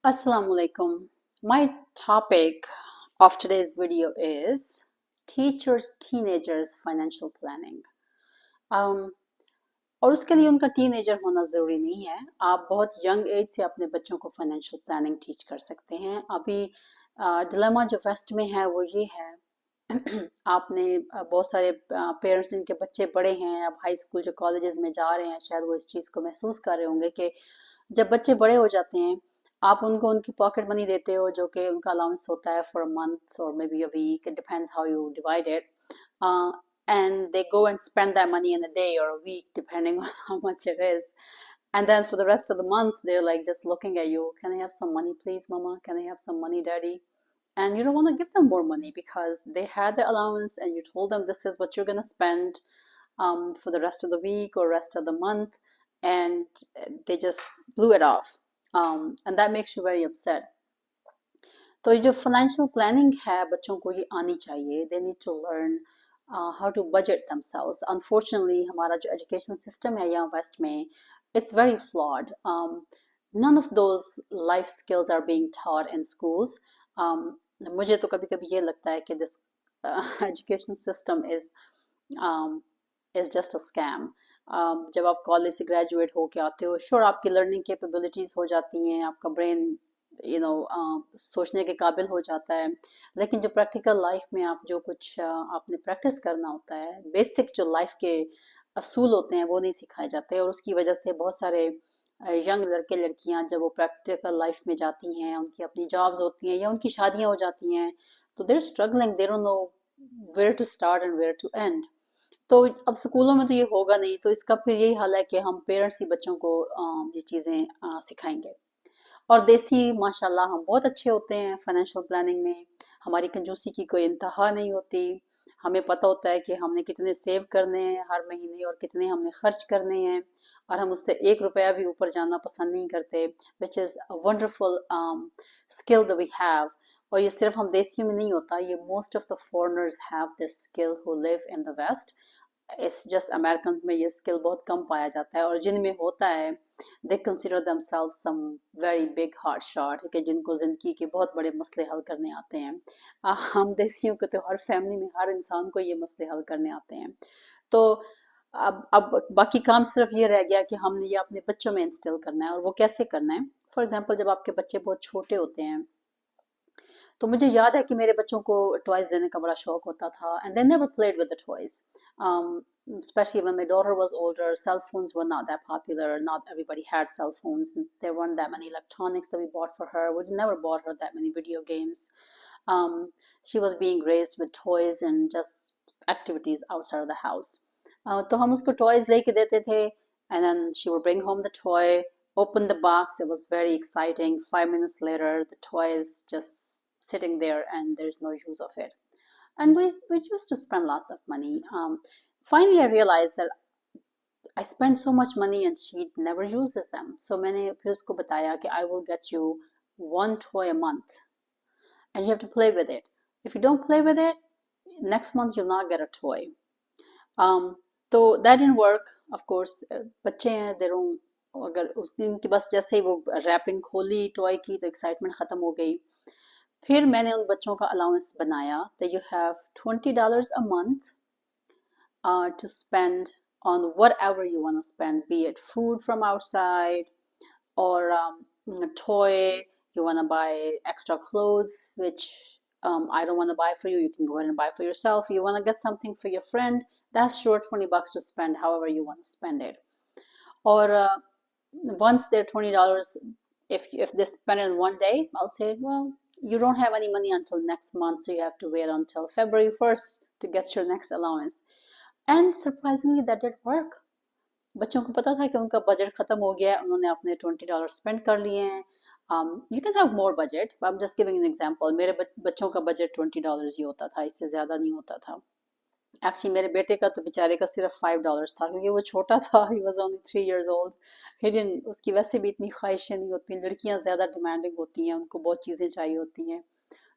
Assalamu alaikum. My topic of today's video is teach your teenagers financial planning. Um, और उसके लिए उनका teenager होना ज़रूरी नहीं है। आप बहुत यंग एज से अपने बच्चों को फाइनेंशियल प्लानिंग टीच कर सकते हैं। अभी डिलेमा जो वेस्ट में है वो ये है आपने बहुत सारे पेरेंट्स जिनके बच्चे बड़े हैं, अब हाई स्कूल जो कॉलेजेस में जा रहे हैं, शायद वो इस चीज़ को महसूस कर रहे होंगे कि जब बच्चे बड़े हो जाते हैं आप उनको उनकी पॉकेट मनी देते हो जो कि उनका अलाउंस होता है फॉर अ मंथ और maybe a week, it depends how you divide it, and they go and spend that money in a day or a week depending on how much it is, and then for the rest of the month they're like just looking at you, can I have some money please mama, can I have some money daddy? And you don't want to give them more money because they had the allowance and you told them this is what you're going to spend for the rest of the week or rest of the month, and they just blew it off, and that makes you very upset. तो ये जो financial planning है बच्चों को ये आनी चाहिए, they need to learn how to budget themselves. Unfortunately हमारा जो एजुकेशन सिस्टम है यहाँ वेस्ट में, it's very flawed. None of those life skills are being taught in schools. मुझे तो कभी कभी ये लगता है कि this education system is just a scam. जब आप कॉलेज से ग्रेजुएट होके आते हो, श्योर आपकी लर्निंग कैपेबिलिटीज़ हो जाती हैं, आपका ब्रेन सोचने के काबिल हो जाता है, लेकिन जो प्रैक्टिकल लाइफ में आप जो कुछ आपने प्रैक्टिस करना होता है, बेसिक जो लाइफ के असूल होते हैं वो नहीं सिखाए जाते, और उसकी वजह से बहुत सारे यंग लड़के लड़कियां जब वो प्रैक्टिकल लाइफ में जाती हैं, उनकी अपनी जॉब्स होती हैं या उनकी शादियां हो जाती हैं, तो they're struggling, they don't know where to start and where to end. तो अब स्कूलों में तो ये होगा नहीं, तो इसका फिर यही हाल है कि हम पेरेंट्स ही बच्चों को ये चीज़ें सिखाएंगे। और देसी माशाल्लाह हम बहुत अच्छे होते हैं फाइनेंशियल प्लानिंग में, हमारी कंजूसी की कोई इंतहा नहीं होती, हमें पता होता है कि हमने कितने सेव करने हैं हर महीने और कितने हमने खर्च करने हैं, और हम उससे 1 रुपया भी ऊपर जाना पसंद नहीं करते, which is a wonderful skill that we have. और ये सिर्फ हम देसियों में नहीं होता, ये most of the foreigners have this skill who live in the west. It's just American में ये स्किल बहुत कम पाया जाता है, और जिनमें होता है they consider themselves some very big hard shot, कि जिनको ज़िंदगी के बहुत बड़े मसले हल करने आते हैं। हम देसियों को तो हर फैमिली में हर इंसान को ये मसले हल करने आते हैं। तो अब बाकी काम सिर्फ ये रह गया कि हमने ये अपने बच्चों में इंस्टॉल करना है, और वो कैसे करना है। फॉर एग्जांपल जब आपके बच्चे बहुत छोटे होते हैं, तो मुझे याद है कि मेरे बच्चों को टॉयज देने का बड़ा शौक होता था, and they never played with the toys, especially when my daughter was older. Cell phones were not that popular, not everybody had cell phones, there weren't that many electronics that we bought for her, we never bought her that many video games. She was being raised with toys and just activities outside of the house. तो हम उसको toys लेके देते थे, and then she would bring home the toy, open the box, it was very exciting. 5 minutes later the toy is just sitting there and there's no use of it, and we used to spend lots of money. Finally I realized that I spend so much money and she never uses them, so मैंने फिर उसको बताया कि I will get you one toy a month and you have to play with it. If you don't play with it, next month you'll not get a toy. तो that didn't work, of course. बच्चे हैं, they don't, अगर उस दिन की बस जैसे ही वो रैपिंग खोली टॉय की तो एक्साइटमेंट ख़त्म हो गई। फिर मैंने उन बच्चों का अलाउंस बनाया that you have $20 a month to spend on whatever you want to spend, be it food from outside or a toy, you want to buy extra clothes, which I don't want to buy for you, you can go ahead and buy for yourself. You want to get something for your friend, that's sure $20 to spend however you want to spend it. Or once they're $20, if they spend it in one day, I'll say, well, you don't have any money until next month, so you have to wait until February 1st to get your next allowance. And surprisingly that did work. बच्चों को पता था कि उनका budget ख़त्म हो गया है, उन्होंने अपने $20 स्पेंड कर लिए हैं. You can have more budget, I am just giving an example. मेरे बच्चों का बजट $20 ही होता था, इससे ज़्यादा नहीं होता था. एक्चुअली मेरे बेटे का तो बेचारे का सिर्फ $5 था, क्योंकि वो छोटा था, he was only 3 years old. He didn't, उसकी वैसे भी इतनी ख्वाहिशें नहीं होती, लड़कियां ज़्यादा डिमांडिंग होती हैं, उनको बहुत चीज़ें चाहिए होती हैं.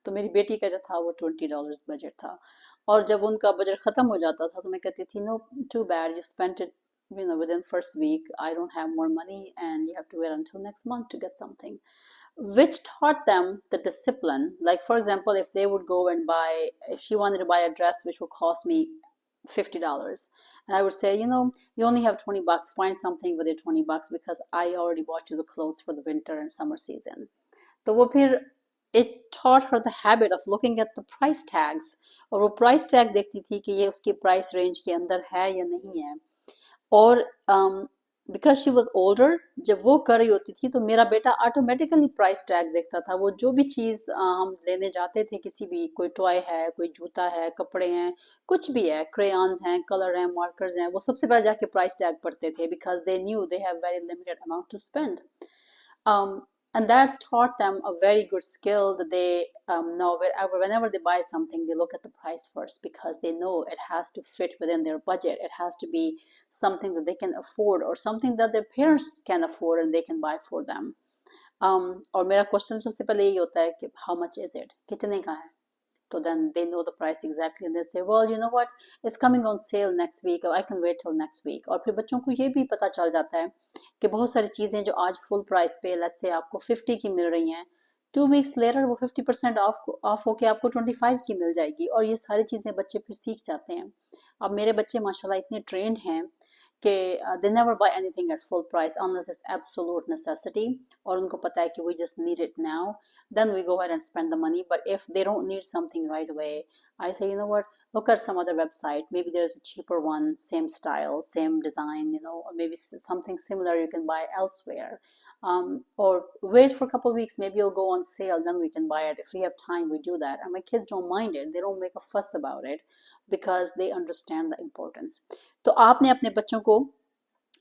तो मेरी बेटी का जो था वो $20 बजट था. और जब उनका बजट ख़त्म हो जाता था तो मैं कहती थी, no too bad, you spent it within first week, I don't have more money and you have to wait until next month to get something. which taught them the discipline. Like, for example, if they would go and buy, if she wanted to buy a dress which would cost me $50, and I would say, you only have 20 bucks, find something with your 20 bucks because I already bought you the clothes for the winter and summer season. तो वो फिर it taught her the habit of looking at the price tags, और वो price tag देखती थी कि ये उसकी price range के अंदर है या नहीं है. और बिकॉज शी वॉज ओल्डर, जब वो कर रही होती थी तो मेरा बेटा ऑटोमेटिकली प्राइस टैग देखता था. वो जो भी चीज़ हम लेने जाते थे, किसी भी, कोई टॉय है, कोई जूता है, कपड़े हैं, कुछ भी है, क्रेयॉन्स हैं, कलर हैं, मार्कर्स हैं, वो सबसे पहले जाके प्राइस टैग पढ़ते थे because they knew they have very limited amount to spend. And that taught them a very good skill that they know whenever they buy something, they look at the price first because they know it has to fit within their budget. It has to be something that they can afford or something that their parents can afford and they can buy for them. और मेरा question सबसे पहले यही होता है कि how much is it? कितने का है? So then they know the price exactly and they say, well, you know what, it's coming on sale next week, or I can wait till next week. और फिर बच्चों को ये भी पता चल जाता है कि बहुत सारी चीज़ें जो आज फुल प्राइस पे, लेट्स से आपको 50 की मिल रही हैं, 2 weeks later वो 50% ऑफ होके आपको 25 की मिल जाएगी. और ये सारी चीज़ें बच्चे फिर सीख जाते हैं. अब मेरे बच्चे माशाल्लाह इतने ट्रेंड हैं कि they never buy anything at full price unless it's absolute necessity, और उनको पता है कि we just need it now, then we go ahead and spend the money. But if they don't need something right away, I say, you know what, look at some other website, maybe there's a cheaper one, same style, same design, or maybe something similar you can buy elsewhere. Or wait for a couple of weeks, maybe it'll go on sale, then we can buy it. If we have time, we do that. And my kids don't mind it, they don't make a fuss about it because they understand the importance. तो आपने अपने बच्चों को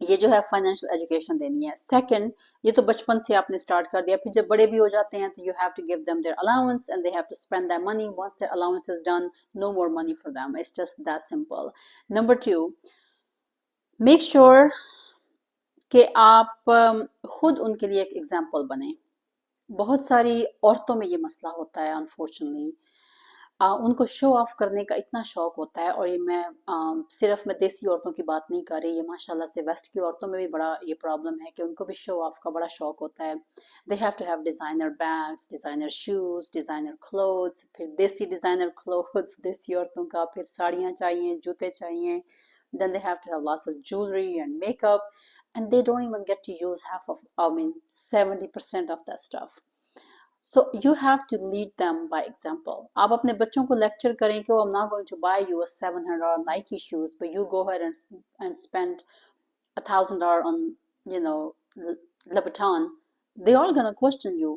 ये जो है financial education देनी है. सेकंड, ये तो बचपन से आपने स्टार्ट कर दिया, फिर जब बड़े भी हो जाते हैं तो you have to give them their allowance and they have to spend that money. Once their allowance is done, no more money for them. It's just that simple. Number 2, make sure कि आप खुद उनके लिए एक example बने. बहुत सारी औरतों में ये मसला होता है अनफॉर्चुनेटली. उनको शो ऑफ करने का इतना शौक होता है, और ये सिर्फ मैं देसी औरतों की बात नहीं कर रही, ये माशाल्लाह से वेस्ट की औरतों में भी बड़ा ये प्रॉब्लम है कि उनको भी शो ऑफ का बड़ा शौक होता है. They have to have designer bags, designer shoes, designer clothes, फिर देसी डिज़ाइनर क्लोथ्स देसी औरतों का, फिर साड़ियाँ चाहिए, जूते चाहिए. Then they have to have lots of jewelry and makeup, and they don't even get to use 70% of that stuff. So you have to lead them by example. आप अपने बच्चों को लेक्चर करें कि I'm not going to buy you a $700 Nike shoes, but you go ahead and spend $1,000 on, Louboutin. They are gonna question you.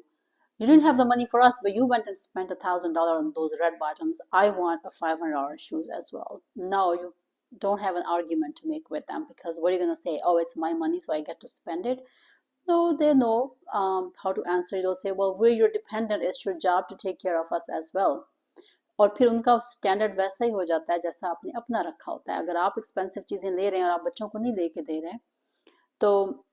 You didn't have the money for us, but you went and spent $1,000 on those red bottoms. I want a $500 shoes as well. No, you don't have an argument to make with them, because what are you gonna say? Oh, it's my money, so I get to spend it. No, they know how to answer. They'll say, well, we're your dependent. It's your job to take care of us as well. और फिर उनका standard वैसा ही हो जाता है जैसा आपने अपना रखा होता है. अगर आप एक्सपेंसिव चीज़ें ले रहे हैं और आप बच्चों को नहीं लेके दे रहे हैं, तो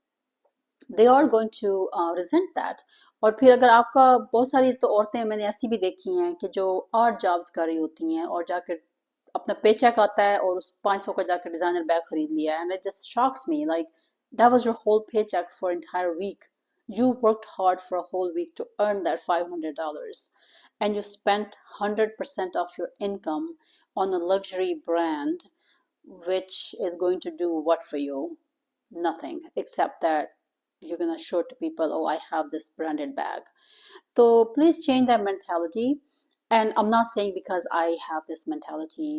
they are going to resent that. और फिर अगर आपका, बहुत सारी तो औरतें मैंने ऐसी भी देखी हैं कि जो और जॉब्स कर रही होती हैं और जाकर अपना पे चेक आता है और उस 500 का जाकर डिज़ाइनर बैग खरीद लिया. And it just shocks me, like that was your whole paycheck for an entire week. You worked hard for a whole week to earn that $500, and you spent 100% of your income on a luxury brand, which is going to do what for you? Nothing, except that you're going to show to people, oh, I have this branded bag. So please change that mentality. And I'm not saying because I have this mentality.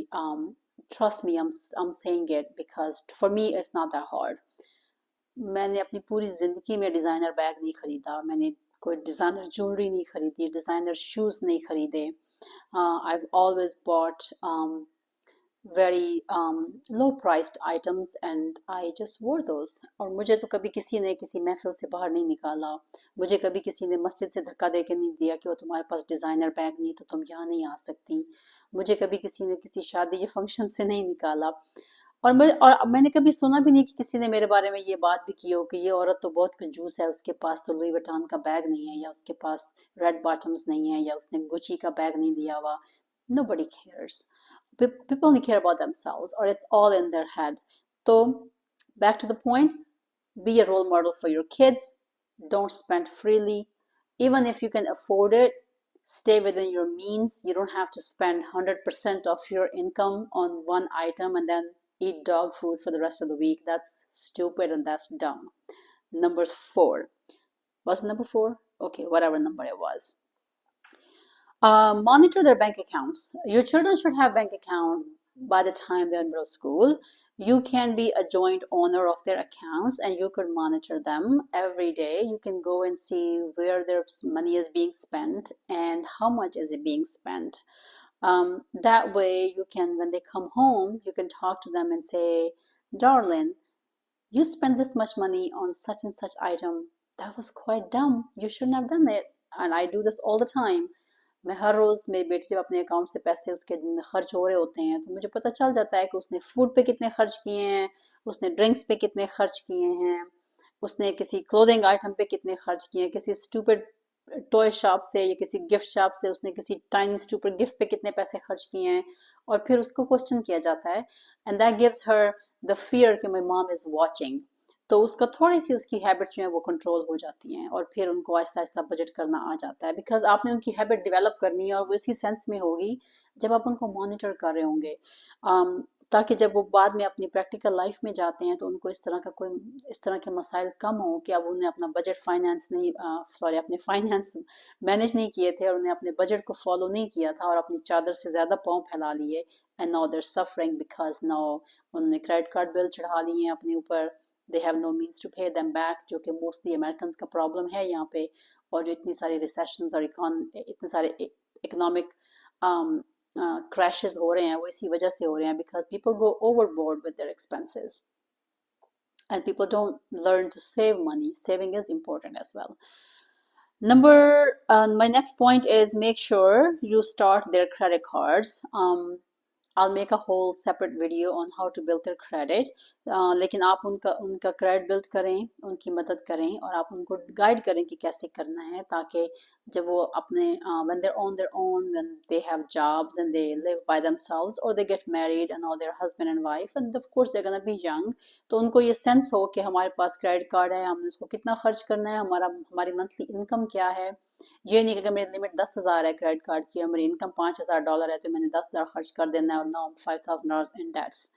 Trust me, I'm saying it because for me it's not that hard. मैंने अपनी पूरी ज़िंदगी में designer bag नहीं ख़रीदा, मैंने कोई designer jewellery नहीं ख़रीदी, डिज़ाइनर शूज़ नहीं ख़रीदे. I've always bought very low priced items and I just wore those. और मुझे तो कभी किसी ने किसी महफिल से बाहर नहीं निकाला, मुझे कभी किसी ने मस्जिद से धक्का दे के नहीं दिया कि वो तुम्हारे पास डिज़ाइनर बैग नहीं तो तुम यहाँ नहीं आ सकती. मुझे कभी किसी ने किसी शादी या फंक्शन से नहीं निकाला. और मैंने कभी सुना भी नहीं कि किसी ने मेरे बारे में ये बात भी की हो कि ये औरत तो बहुत कंजूस है, उसके पास तो लुई विटान का बैग नहीं है, या उसके पास रेड बॉटम्स नहीं है, या उसने गुची का बैग नहीं लिया हुआ. Nobody cares. People only care about themselves, or it's all in their head. So back to the point, be a role model for your kids. Don't spend freely. Even if you can afford it, stay within your means. You don't have to spend 100% of your income on one item and then eat dog food for the rest of the week. That's stupid and that's dumb. Number 4. Was it number 4? Okay, whatever number it was. Monitor their bank accounts. Your children should have bank account by the time they're in middle school. You can be a joint owner of their accounts and you could monitor them every day. You can go and see where their money is being spent and how much is it being spent. That way you can, when they come home, you can talk to them and say, darling, you spent this much money on such and such item. That was quite dumb. You shouldn't have done it. And I do this all the time. मैं हर रोज़ मेरी बेटी जब अपने account से पैसे उसके खर्च हो रहे होते हैं तो मुझे पता चल जाता है कि उसने फूड पे कितने खर्च किए हैं, उसने ड्रिंक्स पे कितने खर्च किए हैं, उसने किसी क्लोथिंग आइटम पे कितने खर्च किए हैं, किसी स्टूपिड टॉय शॉप से या किसी गिफ्ट शॉप से उसने किसी टाइनी स्टूपिड गिफ्ट पे कितने पैसे खर्च किए हैं, और फिर उसको क्वेश्चन किया जाता है and that gives her the fear कि माई मॉम इज़ वॉचिंग. तो उसका थोड़ी सी उसकी हैबिट जो है वो कंट्रोल हो जाती हैं और फिर उनको आहिस्ता आहिस्ता बजट करना आ जाता है, बिकॉज आपने उनकी हैबिट डेवलप करनी है और वो इसी सेंस में होगी जब आप उनको मॉनिटर कर रहे होंगे, ताकि जब वो बाद में अपनी प्रैक्टिकल लाइफ में जाते हैं तो उनको इस तरह के मसाइल कम हो कि अब उन्हें अपना बजट फाइनेंस नहीं सॉरी अपने फाइनेंस मैनेज नहीं किए थे और उन्हें अपने बजट को फॉलो नहीं किया था और अपनी चादर से ज़्यादा पाँव फैला लिए and now they're suffering because now उन्होंने क्रेडिट कार्ड बिल चढ़ा लिए हैं अपने ऊपर. They have no means to pay them back, जो कि मोस्टली अमेरिकन का प्रॉब्लम है यहाँ पे. और जो इतनी सारी रिसेशंस और इतने सारे इकोनॉमिक क्रैशेस हो रहे हैं वो इसी वजह से हो रहे हैं, because people go overboard with their expenses and people don't learn to save money. Saving is important as well. My next point is make sure you start their credit cards. I'll make a whole separate video on how to build their credit. लेकिन आप उनका credit build करें, उनकी मदद करें और आप उनको guide करें कि कैसे करना है, ताकि जब वो अपने when they're on their own, when they have jobs and they live by themselves or they get married and all their husband and wife and of course they're gonna be young, तो उनको ये sense हो कि हमारे पास credit card है, हमने उसको कितना खर्च करना है, हमारी monthly income क्या है. ये नहीं कि अगर मेरी लिमिट 10,000 है क्रेडिट कार्ड की और मेरी इनकम $5,000 है तो मैंने 10,000 खर्च कर देना है और now $5,000 in debts.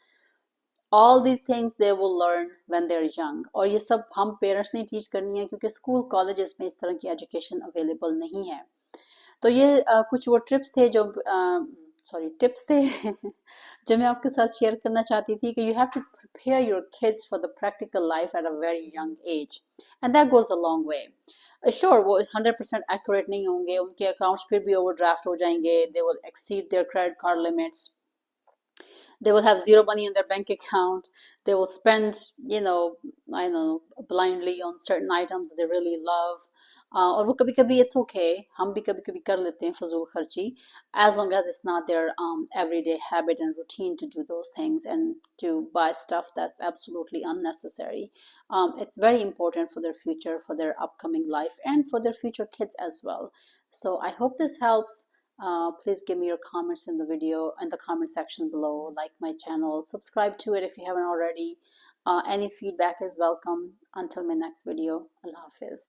All these things they will learn when they are young. और ये सब हम पेरेंट्स ने टीच करनी है क्योंकि स्कूल कॉलेजेस में इस तरह की एजुकेशन अवेलेबल नहीं है. तो ये कुछ वो टिप्स थे जो जो मैं आपके साथ शेयर करना चाहती थी कि you have to prepare your kids for the practical life at a very young age and that goes a long way. Sure वो 100% एक्यूरेट नहीं होंगे, उनके अकाउंट्स फिर भी ओवरड्राफ्ट हो जाएंगे, they will exceed there credit card limits, they will have zero money in their bank account, they will spend, I don't know, blindly on certain items that they really love. और वो कभी कभी it's okay, हम भी कभी कभी कर लेते हैं फजूल खर्ची, as long as it's not their everyday habit and routine to do those things and to buy stuff that's absolutely unnecessary. It's very important for their future, for their upcoming life and for their future kids as well. So I hope this helps. Please give me your comments in the video in the comment section below, like my channel, subscribe to it if you haven't already. Any feedback is welcome. Until my next video, Allah Hafiz.